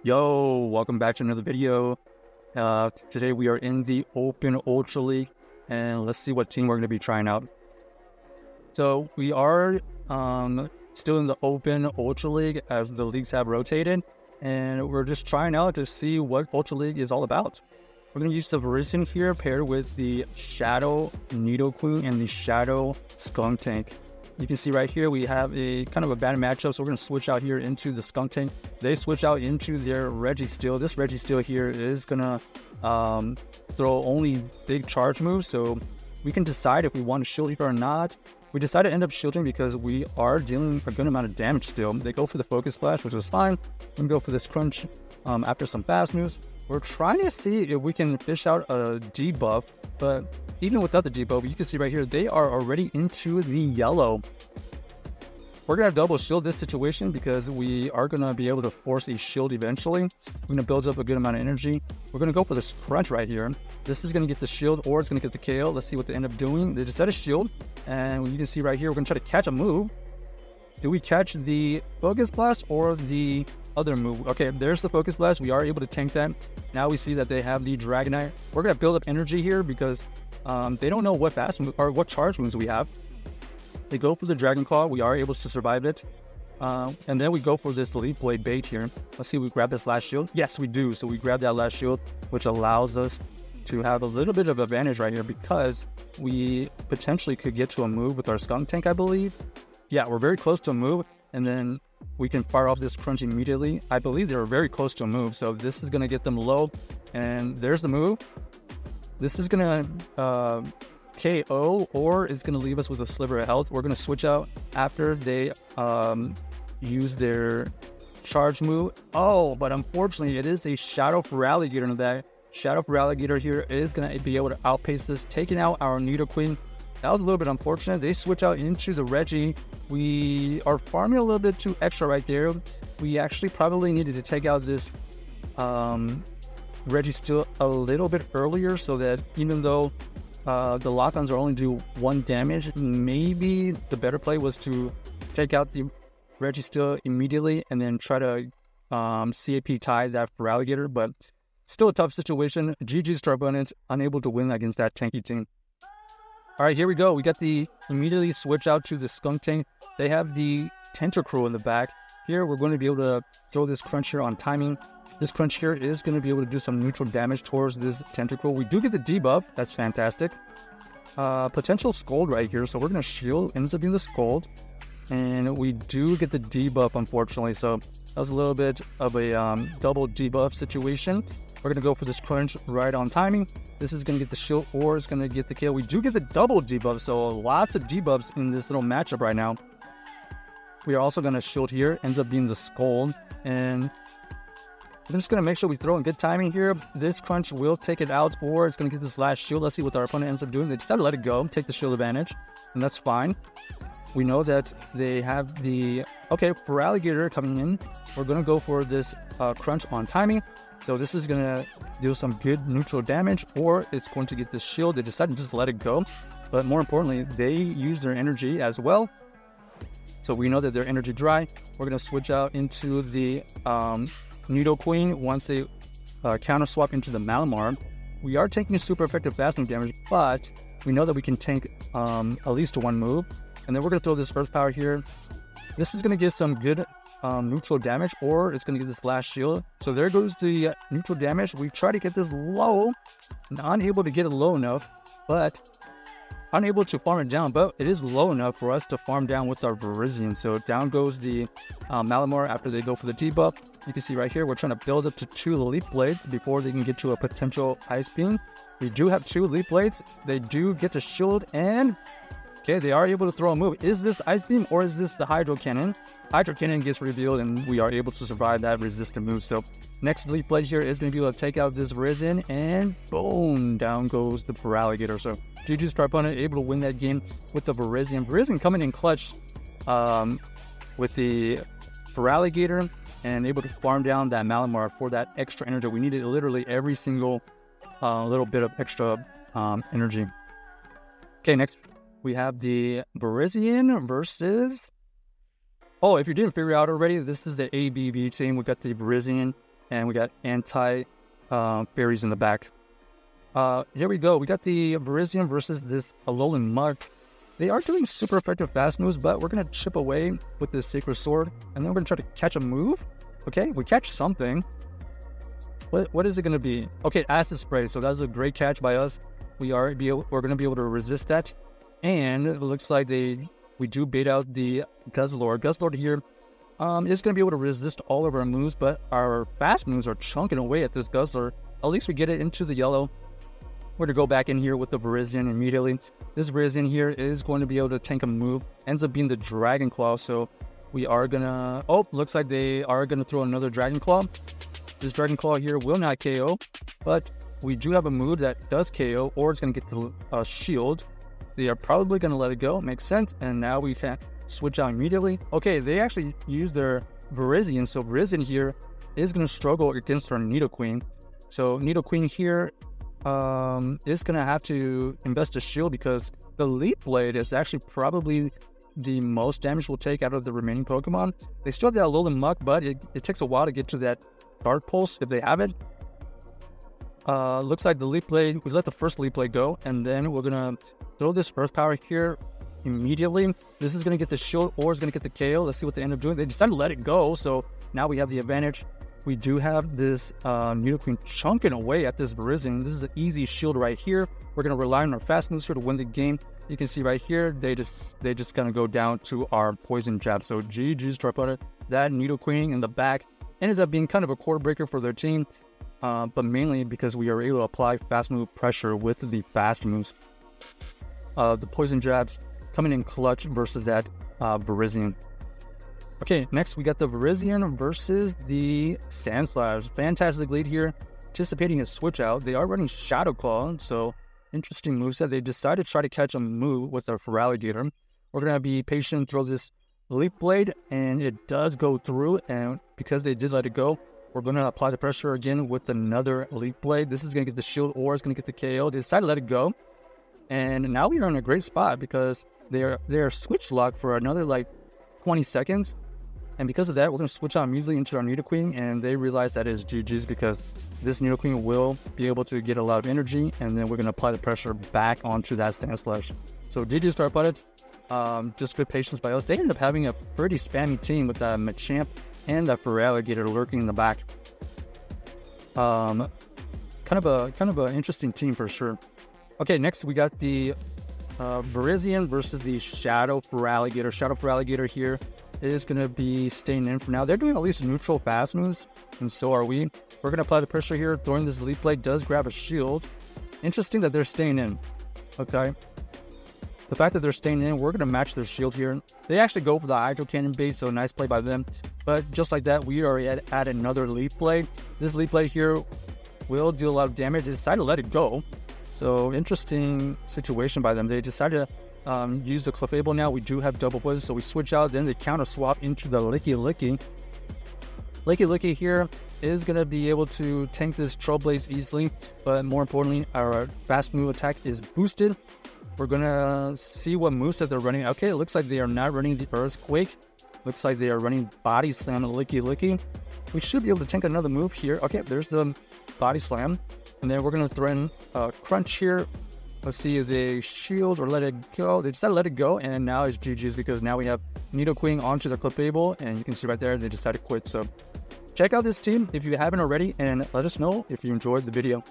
Yo, welcome back to another video. Today we are in the Open Ultra League, and let's see what team we're going to be trying out. So we are still in the Open Ultra League as the leagues have rotated, and we're just trying out to see what Ultra League is all about. We're going to use the Virizion here paired with the Shadow Nidoqueen and the Shadow Skuntank. You can see right here we have a kind of a bad matchup, so we're going to switch out here into the Skuntank. They switch out into their Registeel. This Registeel here is going to throw only big charge moves, so we can decide if we want to shield here or not. We decided to end up shielding because we are dealing a good amount of damage still. They go for the Focus Splash, which is fine. We can go for this Crunch after some fast moves. We're trying to see if we can fish out a debuff, but even without the debuff, you can see right here, they are already into the yellow. We're going to double shield this situation because we are going to be able to force a shield eventually. We're going to build up a good amount of energy. We're going to go for this Crunch right here. This is going to get the shield or it's going to get the KO. Let's see what they end up doing. They decided to shield, and you can see right here, we're going to try to catch a move. Do we catch the Focus Blast or the other move? Okay, there's the Focus Blast. We are able to tank that. Now we see that they have the Dragonite. We're going to build up energy here because they don't know what fast move or what charge moves we have. They go for the Dragon Claw. We are able to survive it. And then we go for this Leaf Blade bait here. Let's see, we grab this last shield. Yes, we do. So we grab that last shield, which allows us to have a little bit of advantage right here because we potentially could get to a move with our Skuntank, I believe. Yeah, we're very close to a move, and then we can fire off this Crunch immediately. I believe they're very close to a move, so this is going to get them low, and there's the move. This is going to KO, or it's going to leave us with a sliver of health. We're going to switch out after they use their charge move. Oh, but unfortunately, it is a Shadow Feraligatr, and that Shadow Feraligatr here is going to be able to outpace this, taking out our Nidoqueen. That was a little bit unfortunate. They switch out into the Reggie. We are farming a little bit too extra right there. We actually probably needed to take out this Registeel a little bit earlier so that even though the lock-ons are only do 1 damage, maybe the better play was to take out the Registeel immediately and then try to CAP tie that Feraligatr, but still a tough situation. GG's to our opponent, unable to win against that tanky team. All right, here we go. We got the immediately switch out to the Skuntank. They have the Tentacruel in the back. Here, we're going to be able to throw this Crunch here on timing. This Crunch here is going to be able to do some neutral damage towards this Tentacruel. We do get the debuff. That's fantastic. Potential Scold right here. So we're going to shield. Ends up being the Scold. And we do get the debuff, unfortunately. So that was a little bit of a double debuff situation. We're going to go for this Crunch right on timing. This is going to get the shield or it's going to get the kill. We do get the double debuff, so lots of debuffs in this little matchup right now. We are also going to shield here. Ends up being the Scold. And we're just going to make sure we throw in good timing here. This Crunch will take it out or it's going to get this last shield. Let's see what our opponent ends up doing. They decided to let it go, take the shield advantage, and that's fine. We know that they have the... Okay, Feraligatr coming in. We're going to go for this Crunch on timing. So this is going to do some good neutral damage, or it's going to get this shield. They decided to just let it go. But more importantly, they use their energy as well. So we know that they're energy dry. We're going to switch out into the Nidoqueen once they counter swap into the Malamar. We are taking super effective fast move damage, but we know that we can tank at least 1 move. And then we're going to throw this Earth Power here. This is going to get some good neutral damage, or it's going to get this last shield. So there goes the neutral damage. We try to get this low, unable to get it low enough, but unable to farm it down. But it is low enough for us to farm down with our Virizion. So down goes the Malamar after they go for the debuff. You can see right here, we're trying to build up to 2 Leaf Blades before they can get to a potential Ice Beam. We do have 2 Leaf Blades. They do get the shield, and okay, they are able to throw a move. Is this the Ice Beam or is this the Hydro Cannon? Hydro Cannon gets revealed and we are able to survive that resistant move. So next Leaf Blade here is going to be able to take out this Virizion, and boom, down goes the Feraligatr. So GG's to our opponent, able to win that game with the Virizion. Virizion coming in clutch with the Feraligatr and able to farm down that Malamar for that extra energy. We needed literally every single little bit of extra energy. Okay, next we have the Virizion versus... Oh, if you didn't figure out already, this is the ABB team. We got the Virizion and we got anti-fairies in the back. Here we go. We got the Virizion versus this Alolan Mug. They are doing super effective fast moves, but we're going to chip away with this Sacred Sword, and then we're going to try to catch a move. Okay, we catch something. What is it going to be? Okay, Acid Spray, so that's a great catch by us. We're going to be able to resist that, and it looks like we do bait out the Guzzlord. Guzzlord here is going to be able to resist all of our moves, but our fast moves are chunking away at this Guzzlord. At least we get it into the yellow. We're going to go back in here with the Virizion immediately. This Virizion here is going to be able to tank a move. Ends up being the Dragon Claw, so we are going to... Oh, looks like they are going to throw another Dragon Claw. This Dragon Claw here will not KO, but we do have a move that does KO, or it's going to get the shield. They are probably going to let it go. Makes sense. And now we can switch out immediately. Okay, they actually use their Virizion, so Virizion here is going to struggle against our Nidoqueen. So Nidoqueen here is going to have to invest a shield because the Leaf Blade is actually probably the most damage we'll take out of the remaining Pokemon. They still have that Alolan Muck, but it takes a while to get to that Dark Pulse if they have it. Looks like the Leaf Blade, we let the first Leaf Blade go, and then we're going to throw this Earth Power here immediately. This is going to get the shield, or it's going to get the KO. Let's see what they end up doing. They decided to let it go, so now we have the advantage. We do have this Nidoqueen chunking away at this Virizion. This is an easy shield right here. We're going to rely on our fast moves here to win the game. You can see right here, they just going to go down to our Poison Jab. So GG's to our opponent. That Nidoqueen in the back ended up being kind of a core breaker for their team, but mainly because we are able to apply fast move pressure with the fast moves. The Poison Jabs coming in clutch versus that Virizion. Okay, next we got the Virizion versus the Sandslash. Fantastic lead here. Anticipating a switch out. They are running Shadow Claw, so interesting moveset. They decided to try to catch a move with their Feraligatr. We're going to be patient, throw this Leaf Blade, and it does go through. And because they did let it go, we're going to apply the pressure again with another Leaf Blade. This is going to get the shield, or it's going to get the KO. They decided to let it go. And now we are in a great spot because they are switch locked for another like 20 seconds. And because of that, we're going to switch out immediately into our Nidoqueen, and they realize that is GG's because this Nidoqueen will be able to get a lot of energy, and then we're going to apply the pressure back onto that Sandslash. So GG's to our opponents. Just good patience by us. They ended up having a pretty spammy team with that Machamp and that Feraligatr lurking in the back. Kind of an interesting team for sure. Okay, next we got the Virizion versus the Shadow Feraligatr. Shadow Feraligatr here is going to be staying in for now. They're doing at least neutral fast moves, and so are we. We're going to apply the pressure here. Throwing this Leaf Blade does grab a shield. Interesting that they're staying in. Okay. The fact that they're staying in, we're going to match their shield here. They actually go for the Hydro Cannon base, so nice play by them. But just like that, we are at another Leaf Blade. This Leaf Blade here will deal a lot of damage. They decided to let it go. So interesting situation by them. They decided to use the Clefable now. We do have double poison, so we switch out, then they counter swap into the Licky Licky. Licky Licky here is going to be able to tank this Trailblaze easily, but more importantly, our fast move attack is boosted. We're going to see what moves that they're running. Okay, it looks like they are not running the Earthquake. Looks like they are running Body Slam and Licky Licky. We should be able to tank another move here. Okay, there's the Body Slam. And then we're going to throw in Crunch here. Let's see if they shield or let it go. They decided to let it go, and now it's GG's because now we have Nidoqueen onto the Clefable, and you can see right there they decided to quit. So check out this team if you haven't already, and let us know if you enjoyed the video.